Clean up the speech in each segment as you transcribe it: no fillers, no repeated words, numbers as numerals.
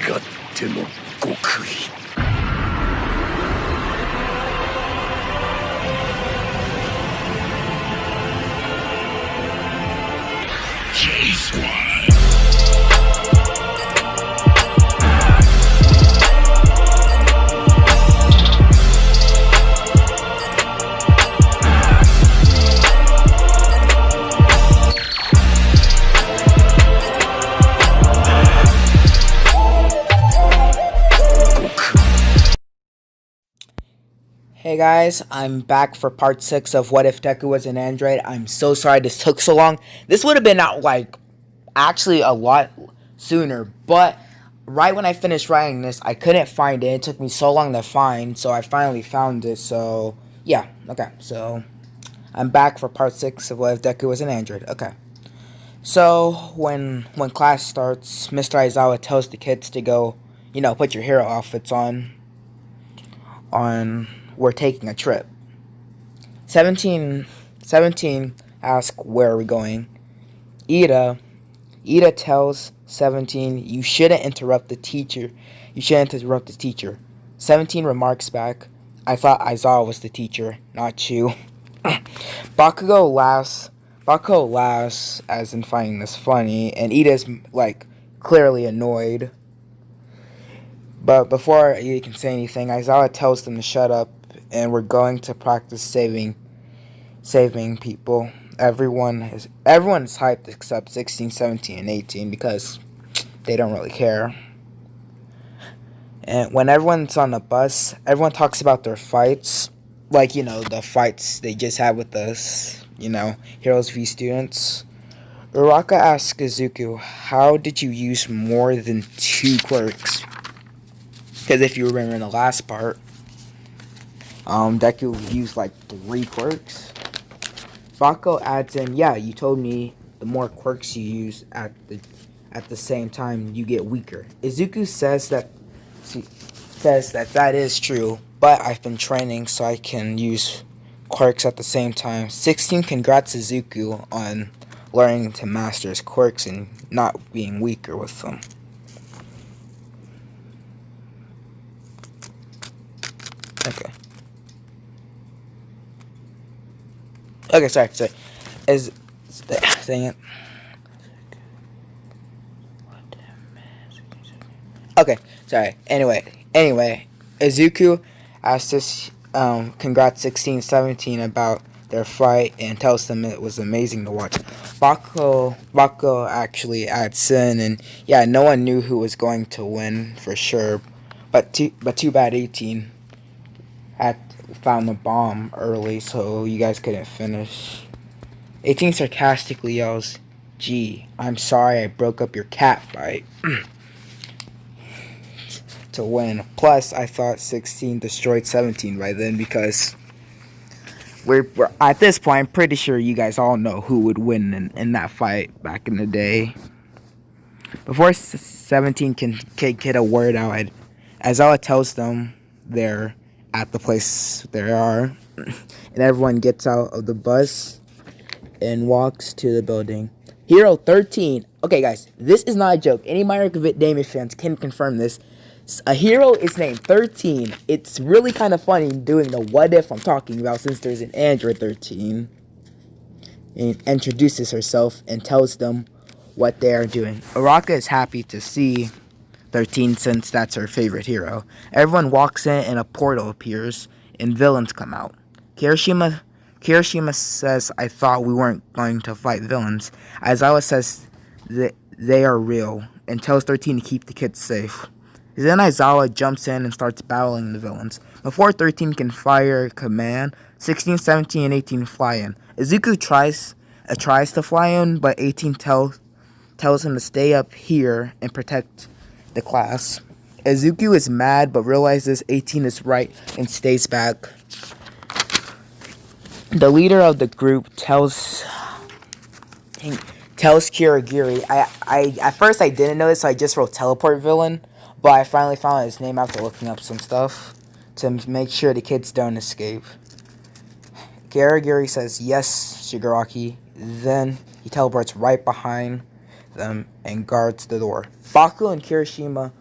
勝手の極意。J-Squad. Hey guys, I'm back for part 6 of What If Deku Was an Android. I'm so sorry this took so long. This would have been out actually a lot sooner, but right when I finished writing this, I couldn't find it. It took me so long to find, so I finally found it. So yeah, okay. So I'm back for part 6 of What If Deku Was an Android. Okay. So when class starts, Mr. Aizawa tells the kids to go, put your hero outfits on. We're taking a trip. 17 asks where are we going. Ida tells 17 you shouldn't interrupt the teacher. 17 remarks back, I thought Aizawa was the teacher, not you. Bakugo laughs as in finding this funny, and Ida's clearly annoyed. But before Ida can say anything, Aizawa tells them to shut up, and we're going to practice saving people. Everyone's hyped except 16, 17, and 18 because they don't really care. And when everyone's on the bus, everyone talks about their fights. The fights they just had with us, Heroes v Students. Uraka asks Izuku, how did you use more than 2 quirks? Because if you remember in the last part, Deku used 3 quirks. Bako adds in, yeah, you told me the more quirks you use at the same time, you get weaker. Izuku says that is true, but I've been training so I can use quirks at the same time. 16 congrats Izuku on learning to master his quirks and not being weaker with them. Okay. Okay, sorry. Dang it. Okay, sorry. Anyway, Izuku asks us, congrats 16, 17 about their fight and tells them it was amazing to watch. Bako actually adds in, and yeah, no one knew who was going to win for sure, but too bad 18 had found the bomb early, so you guys couldn't finish. 18 sarcastically yells, gee, I'm sorry I broke up your cat fight. To win. Plus, I thought 16 destroyed 17 by then because we're at this point, I'm pretty sure you guys all know who would win in that fight back in the day. Before 17 can get a word out, Aizawa tells them they're at the place they are, and everyone gets out of the bus and walks to the building. Hero 13. Okay, guys, this is not a joke. Any My Hero Academia fans can confirm this. A hero is named 13. It's really kind of funny doing the what if I'm talking about since there's an Android 13. And introduces herself and tells them what they are doing. Uraka is happy to see 13 since that's her favorite hero. Everyone walks in and a portal appears and villains come out. Kirishima says, I thought we weren't going to fight villains. Aizawa says that they are real and tells 13 to keep the kids safe. Then Aizawa jumps in and starts battling the villains. Before 13 can fire a command, 16, 17, and 18 fly in. Izuku tries to fly in, but 18 tells him to stay up here and protect the class. Izuku is mad but realizes 18 is right and stays back. The leader of the group tells Kirigiri. I at first I didn't know this, so I just wrote teleport villain, but I finally found his name after looking up some stuff to make sure the kids don't escape. Kirigiri says yes, Shigaraki. Then he teleports right behind them and guards the door. Baku and Kirishima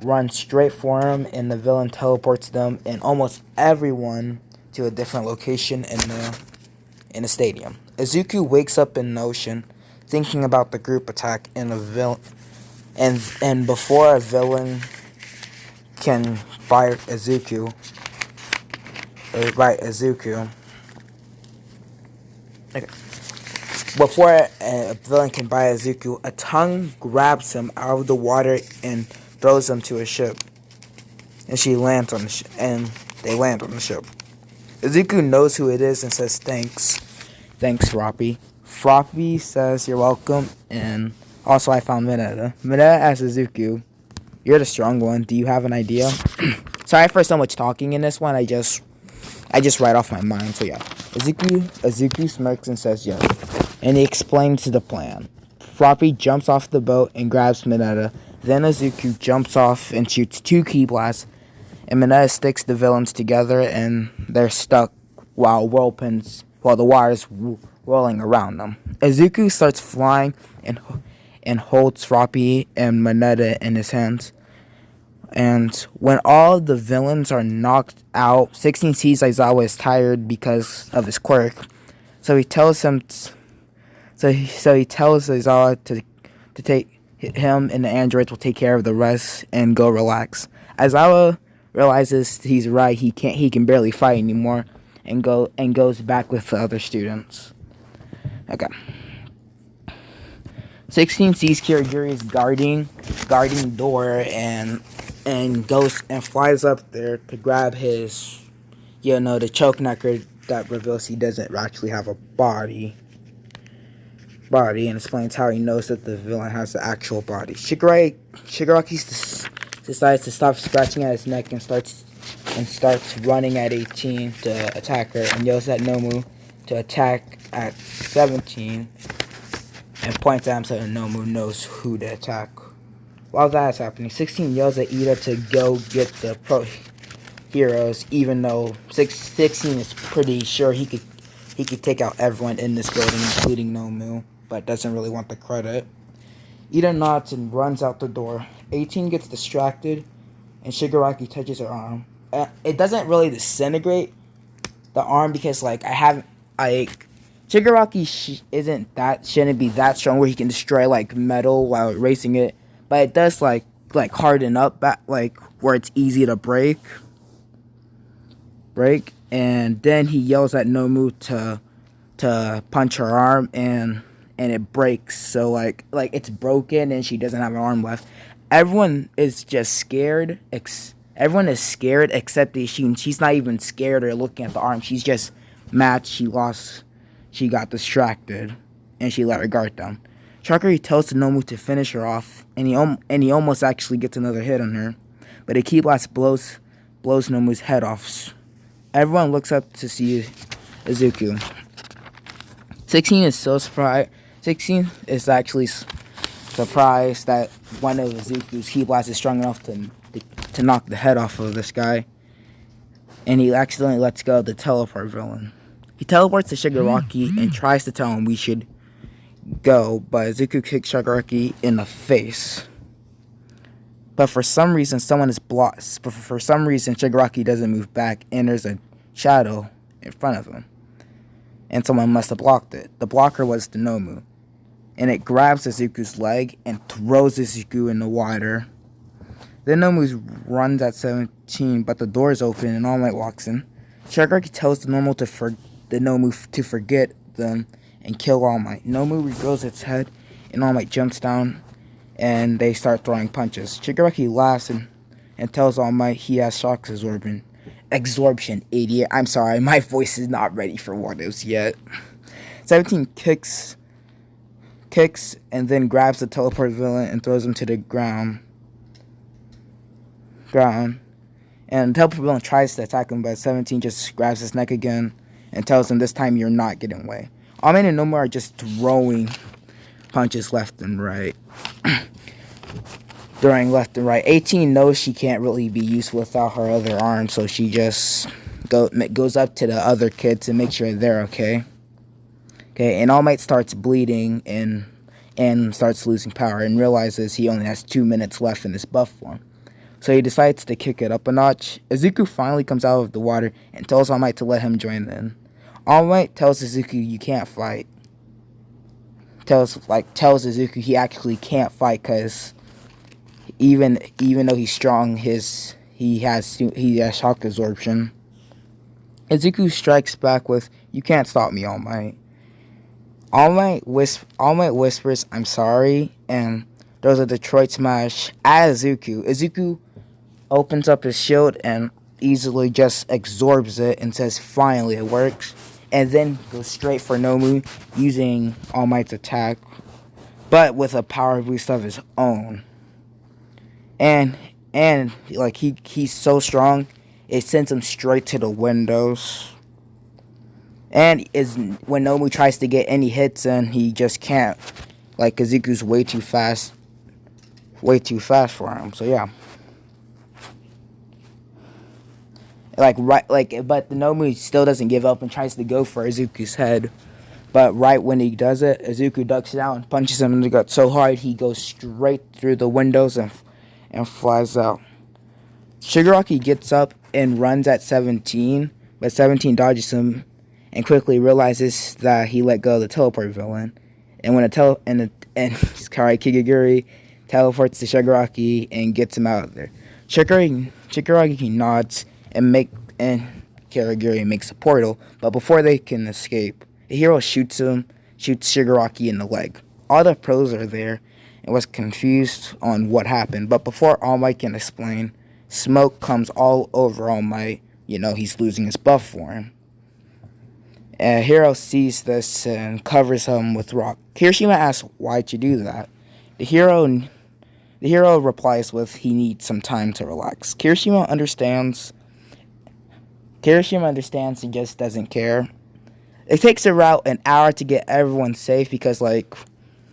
run straight for him, and the villain teleports them and almost everyone to a different location in the stadium. Izuku wakes up in the ocean, thinking about the group attack and and before a villain can fight Izuku. Okay. Before a villain can buy Izuku, a tongue grabs him out of the water and throws him to a ship. And she lands on the and they land on the ship. Izuku knows who it is and says thanks. Thanks, Froppy. Froppy says you're welcome, and also I found Mineta. Mineta asks Izuku, you're the strong one. Do you have an idea? Sorry for so much talking in this one. I just write off my mind. So yeah, Izuku smirks and says yes, and he explains the plan. Froppy jumps off the boat and grabs Mineta. Then Izuku jumps off and shoots 2 key blasts, and Mineta sticks the villains together, and they're stuck while the water's rolling around them. Izuku starts flying and holds Froppy and Mineta in his hands. And when all the villains are knocked out, 16 sees Aizawa is tired because of his quirk. So he tells him he tells Aizawa to take him, and the androids will take care of the rest and go relax. Aizawa realizes he's right. He can barely fight anymore, and goes back with the other students. Okay. 16 sees Kirigiri's guarding the door and goes and flies up there to grab his, the choke necker that reveals he doesn't actually have a body, and explains how he knows that the villain has the actual body. Shigaraki decides to stop scratching at his neck and starts running at 18 to attack her, and yells at Nomu to attack at 17 and points at him so that Nomu knows who to attack. While that is happening, 16 yells at Ida to go get the pro heroes, even though 16 is pretty sure he could take out everyone in this building, including Nomu, but doesn't really want the credit. Ida nods and runs out the door. 18 gets distracted, and Shigaraki touches her arm. It doesn't really disintegrate the arm because, Shigaraki shouldn't be that strong where he can destroy, metal while erasing it. But it does, harden up, where it's easy to break. And then he yells at Nomu to punch her arm, and it breaks. So, it's broken, and she doesn't have an arm left. Everyone is just scared. Everyone is scared except she's not even scared or looking at the arm. She's just mad she lost. She got distracted, and she let her guard down. Shakari tells Nomu to finish her off, and he almost actually gets another hit on her, but a key blast blows Nomu's head off. Everyone looks up to see Izuku. 16 is so surprised. 16 is actually surprised that one of Izuku's key blasts is strong enough to knock the head off of this guy, and he accidentally lets go of the teleport villain. He teleports to Shigaraki and tries to tell him we should go, but Izuku kicks Shigaraki in the face. But for some reason, Shigaraki doesn't move back, and there's a shadow in front of him. And someone must have blocked it. The blocker was the Nomu. And it grabs Izuku's leg and throws Izuku in the water. Then Nomu runs at 17, but the door is open and All Might walks in. Shigaraki tells the Nomu to forget them and kill All Might. Nomu regrows its head, and All Might jumps down, and they start throwing punches. Shigaraki laughs and tells All Might he has shock absorption, idiot. I'm sorry, my voice is not ready for Waters yet. 17 kicks and then grabs the teleport villain and throws him to the ground. And the teleport villain tries to attack him, but 17 just grabs his neck again and tells him this time you're not getting away. All Might and Nomu are just throwing punches left and right. 18 knows she can't really be used without her other arm, so she just goes up to the other kids to make sure they're okay. And All Might starts bleeding and starts losing power and realizes he only has 2 minutes left in his buff form. So he decides to kick it up a notch. Izuku finally comes out of the water and tells All Might to let him join in. All Might tells Izuku you can't fight. Tells Izuku he actually can't fight because even though he's strong, he has shock absorption. Izuku strikes back with, "You can't stop me, All Might." All Might whispers, "I'm sorry," and throws a Detroit smash at Izuku. Izuku opens up his shield and easily just absorbs it and says, "Finally, it works." And then goes straight for Nomu using All Might's attack, but with a power boost of his own. And like he's so strong, it sends him straight to the windows. And when Nomu tries to get any hits in, he just can't. Like Izuku's way too fast for him. So yeah. But the Nomu still doesn't give up and tries to go for Izuku's head. But right when he does it, Izuku ducks down and punches him in the gut so hard he goes straight through the windows and flies out. Shigaraki gets up and runs at 17, but 17 dodges him and quickly realizes that he let go of the teleport villain. And when Kigaguri teleports to Shigaraki and gets him out of there. Shigaraki nods and Kigaguri makes a portal, but before they can escape, the hero shoots Shigaraki in the leg. All the pros are there and was confused on what happened, but before All Might can explain, smoke comes all over All Might. He's losing his buff for him. Hero sees this and covers him with rock. Kirishima asks, "Why'd you do that?" The hero replies with, "He needs some time to relax." Kirishima understands and just doesn't care. It takes about an hour to get everyone safe because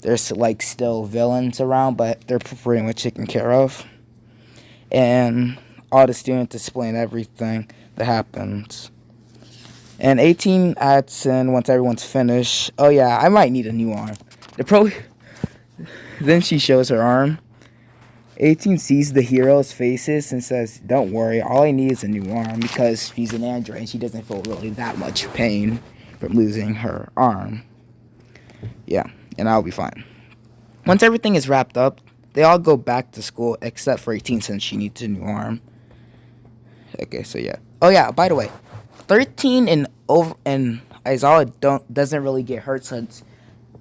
there's still villains around, but they're pretty much taken care of. And all the students explain everything that happens. And 18 adds in once everyone's finished, "Oh yeah, I might need a new arm." Then she shows her arm. 18 sees the hero's faces and says, "Don't worry, all I need is a new arm," because she's an android and she doesn't feel really that much pain from losing her arm. Yeah, and I'll be fine. Once everything is wrapped up, they all go back to school except for 18 since she needs a new arm. Okay, so yeah. Oh yeah, by the way, 13 and Aizawa doesn't really get hurt since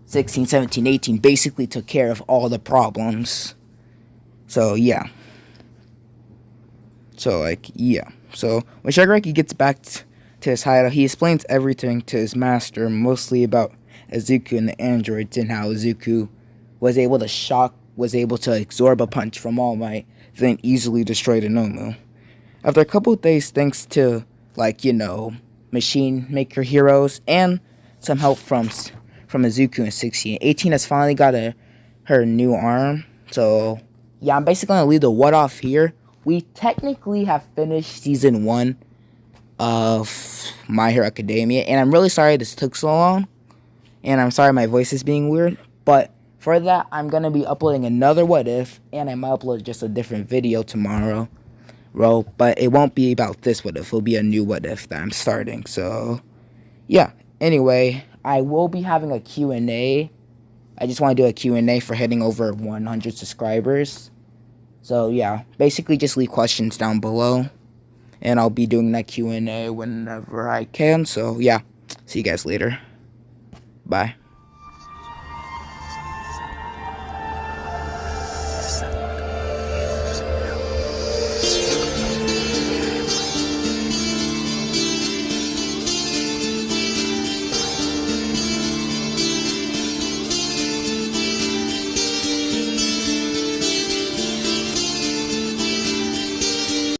16, 17, 18 basically took care of all the problems. So yeah. So when Shigaraki gets back to his hideout, he explains everything to his master, mostly about Izuku and the androids and how Izuku was able to absorb a punch from All Might, then easily destroy the Nomu. After a couple of days, thanks to machine maker heroes and some help from Izuku and 16, 18 has finally got her new arm. So yeah, I'm basically gonna leave the what off here. We technically have finished season 1 of My Hero Academia, and I'm really sorry this took so long, and I'm sorry my voice is being weird, but for that, I'm gonna be uploading another what if, and I might upload just a different video tomorrow. But it won't be about this what if. It'll be a new what if that I'm starting. So yeah, anyway, I will be having a Q&A. I just want to do a Q&A for hitting over 100 subscribers. So yeah, basically just leave questions down below, and I'll be doing that Q&A whenever I can. So yeah, see you guys later. Bye.